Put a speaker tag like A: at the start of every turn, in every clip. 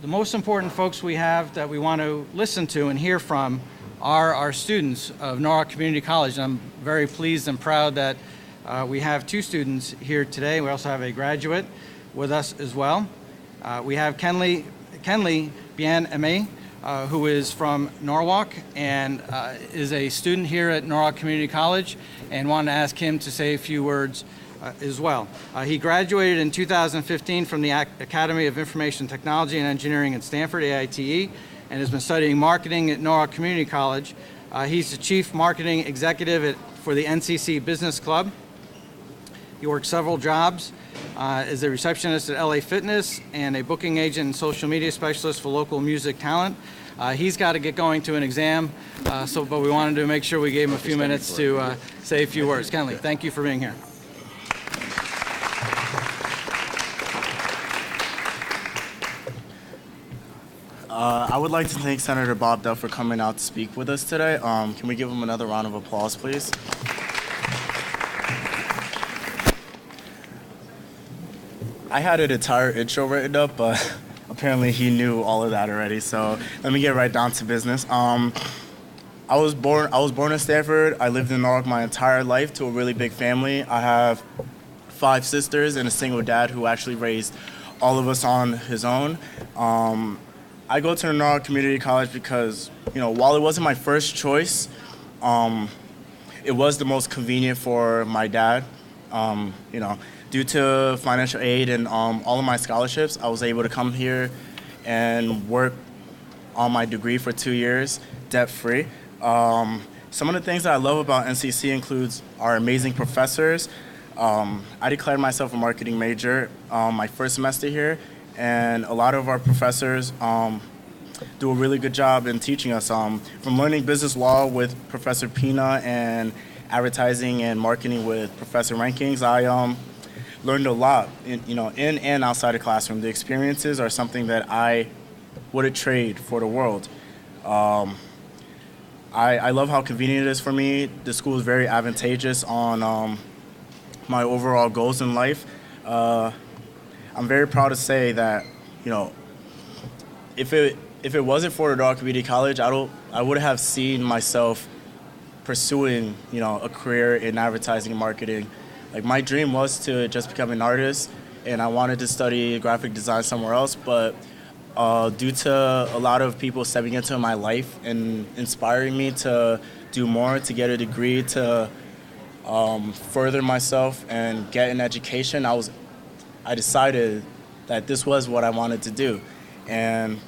A: the most important folks we have that we want to listen to and hear from are our students of Norwalk Community College. I'm very pleased and proud that we have two students here today. We also have a graduate with us as well. We have Kenley Bien-Aimé, who is from Norwalk and is a student here at Norwalk Community College, and wanted to ask him to say a few words as well. He graduated in 2015 from the Academy of Information Technology and Engineering at Stanford, AITE, and has been studying marketing at Norwalk Community College. He's the Chief Marketing Executive for the NCC Business Club. He worked several jobs as a receptionist at LA Fitness and a booking agent and social media specialist for local music talent. He's got to get going to an exam, but we wanted to make sure we gave him a few minutes to say a few words. Kenley, thank you for being here.
B: I would like to thank Senator Bob Duff for coming out to speak with us today. Can we give him another round of applause, please? I had an entire intro written up, but apparently he knew all of that already. So let me get right down to business. I was born in Stanford. I lived in Norwalk my entire life to a really big family. I have 5 sisters and a single dad who actually raised all of us on his own. I go to Norwalk Community College because, while it wasn't my first choice, it was the most convenient for my dad. Due to financial aid and all of my scholarships, I was able to come here and work on my degree for 2 years, debt-free. Some of the things that I love about NCC includes our amazing professors. I declared myself a marketing major my first semester here, and a lot of our professors do a really good job in teaching us. From learning business law with Professor Pina and advertising and marketing with Professor Rankings, I learned a lot, in and outside the classroom. The experiences are something that I wouldn't trade for the world. I love how convenient it is for me. The school is very advantageous on my overall goals in life. I'm very proud to say that, if it wasn't for Norwalk Community College, I would have seen myself pursuing, a career in advertising and marketing. Like, my dream was to just become an artist, and I wanted to study graphic design somewhere else, but due to a lot of people stepping into my life and inspiring me to do more, to get a degree, to further myself and get an education, I decided that this was what I wanted to do. And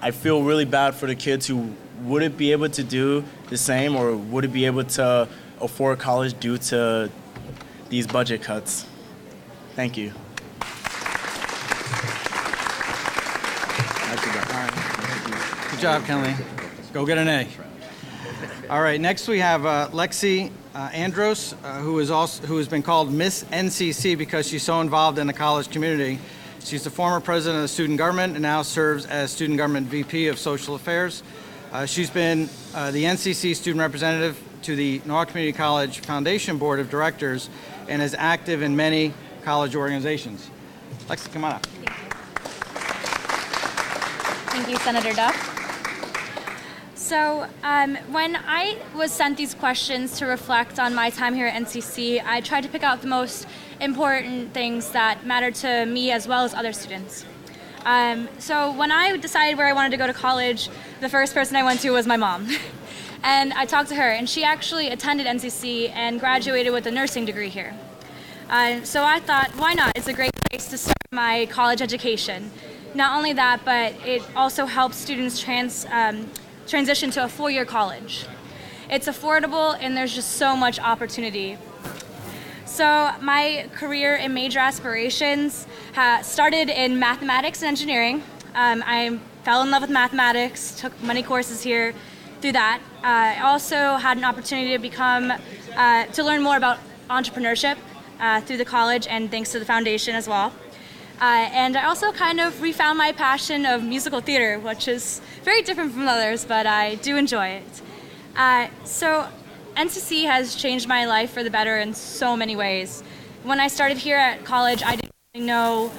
B: I feel really bad for the kids who wouldn't be able to do the same or wouldn't be able to afford college due to these budget cuts. Thank you.
A: Good job, Kenley. Go get an A. All right, next we have Lexi Andros, who has been called Miss NCC because she's so involved in the college community. She's the former president of the student government and now serves as student government VP of social affairs. She's been the NCC student representative to the Norwalk Community College Foundation Board of Directors and is active in many college organizations. Lexi, come on up.
C: Thank you, Senator Duff. So when I was sent these questions to reflect on my time here at NCC, I tried to pick out the most important things that mattered to me as well as other students. So when I decided where I wanted to go to college, the first person I went to was my mom. And I talked to her, and she actually attended NCC and graduated with a nursing degree here. So I thought, why not? It's a great place to start my college education. Not only that, but it also helps students transition to a 4-year college. It's affordable, and there's just so much opportunity. So my career and major aspirations started in mathematics and engineering. I fell in love with mathematics, took many courses here through that. I also had an opportunity to learn more about entrepreneurship through the college and thanks to the foundation as well. And I also kind of refound my passion of musical theater, which is very different from others, but I do enjoy it. So NCC has changed my life for the better in so many ways. When I started here at college, I didn't really know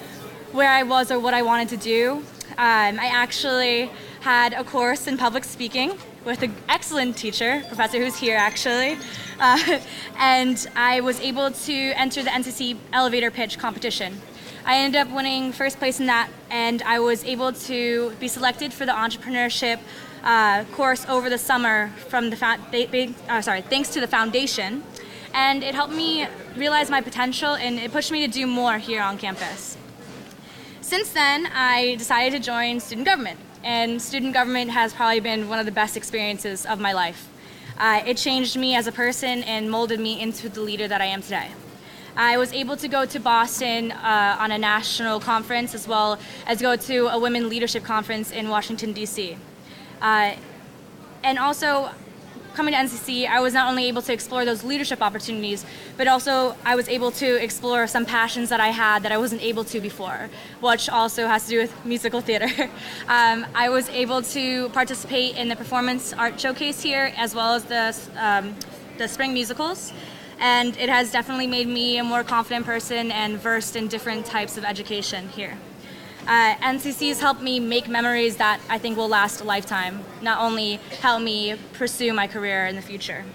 C: where I was or what I wanted to do. I actually had a course in public speaking with an excellent teacher, professor who's here actually, and I was able to enter the NCC elevator pitch competition. I ended up winning first place in that, and I was able to be selected for the entrepreneurship course over the summer from the thanks to the foundation, and it helped me realize my potential, and it pushed me to do more here on campus. Since then, I decided to join student government, and student government has probably been one of the best experiences of my life. It changed me as a person and molded me into the leader that I am today. I was able to go to Boston on a national conference, as well as go to a women leadership conference in Washington, D.C. And also, coming to NCC, I was not only able to explore those leadership opportunities, but also I was able to explore some passions that I had that I wasn't able to before, which also has to do with musical theater. I was able to participate in the performance art showcase here, as well as the spring musicals. And it has definitely made me a more confident person and versed in different types of education here. NCC has helped me make memories that I think will last a lifetime, not only help me pursue my career in the future.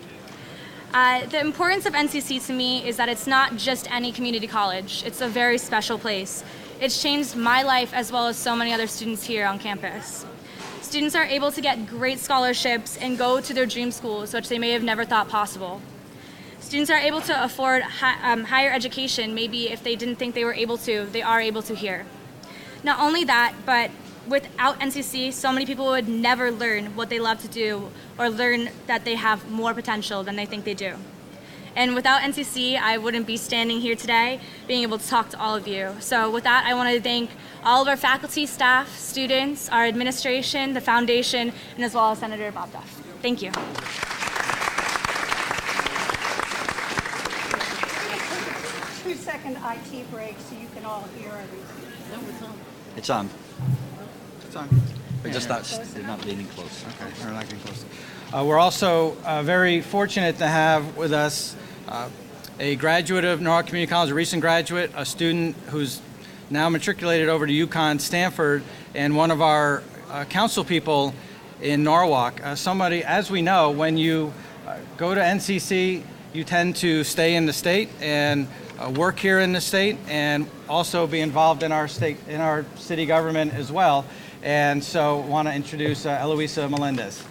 C: The importance of NCC to me is that it's not just any community college, it's a very special place. It's changed my life as well as so many other students here on campus. Students are able to get great scholarships and go to their dream schools, which they may have never thought possible. Students are able to afford higher education, maybe if they didn't think they were able to, they are able to here. Not only that, but without NCC, so many people would never learn what they love to do or learn that they have more potential than they think they do. And without NCC, I wouldn't be standing here today, being able to talk to all of you. So with that, I want to thank all of our faculty, staff, students, our administration, the foundation, and as well as Senator Bob Duff. Thank you.
D: 2-second IT break so you can all hear everything.
E: It's on.
A: It's on.
E: But just not, they're not leaning close.
A: Okay, we're not getting close. We're also very fortunate to have with us a graduate of Norwalk Community College, a recent graduate, a student who's now matriculated over to UConn Stanford, and one of our council people in Norwalk. Somebody, as we know, when you go to NCC, you tend to stay in the state and work here in the state, and also be involved in our state, in our city government as well. And so want to introduce Eloisa Melendez.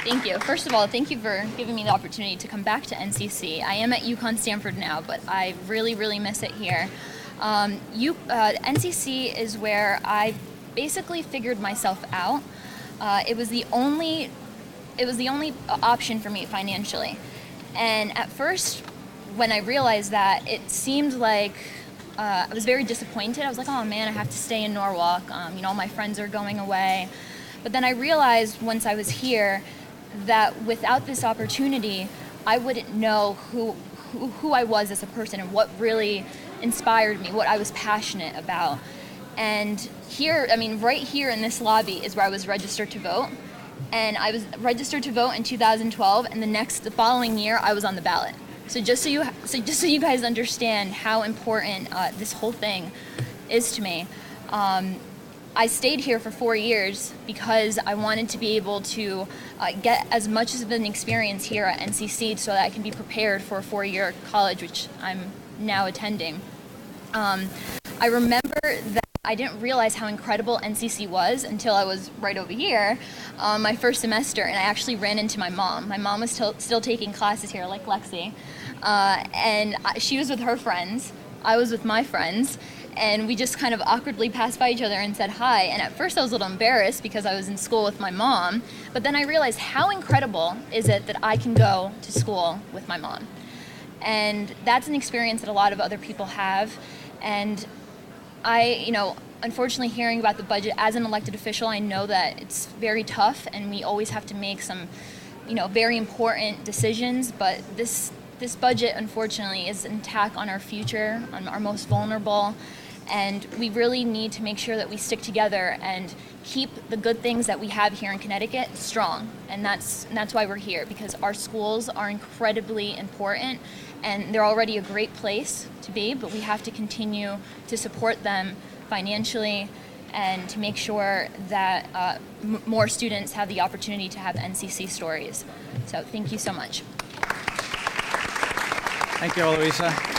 F: Thank you. First of all, thank you for giving me the opportunity to come back to NCC. I am at UConn Stanford now, but I really, really miss it here. NCC is where I basically figured myself out. It was the only option for me financially. And at first, when I realized that, it seemed like I was very disappointed. I was like, oh man, I have to stay in Norwalk. All my friends are going away. But then I realized once I was here that without this opportunity, I wouldn't know who I was as a person and what really inspired me, what I was passionate about. And here, right here in this lobby is where I was registered to vote. And I was registered to vote in 2012, and the following year, I was on the ballot. So just so you guys understand how important this whole thing is to me, I stayed here for 4 years because I wanted to be able to get as much of an experience here at NCC so that I can be prepared for a 4-year college, which I'm now attending. I remember that I didn't realize how incredible NCC was until I was right over here my first semester, and I actually ran into my mom. My mom was still taking classes here, like Lexi, and she was with her friends, I was with my friends, and we just kind of awkwardly passed by each other and said hi. And at first I was a little embarrassed because I was in school with my mom, but then I realized how incredible is it that I can go to school with my mom. And that's an experience that a lot of other people have. And unfortunately, hearing about the budget as an elected official, I know that it's very tough and we always have to make some, very important decisions, but this budget, unfortunately, is an attack on our future, on our most vulnerable, and we really need to make sure that we stick together and keep the good things that we have here in Connecticut strong. And that's why we're here, because our schools are incredibly important, and they're already a great place to be, but we have to continue to support them financially and to make sure that more students have the opportunity to have NCC stories. So thank you so much.
A: Thank you, Eloisa.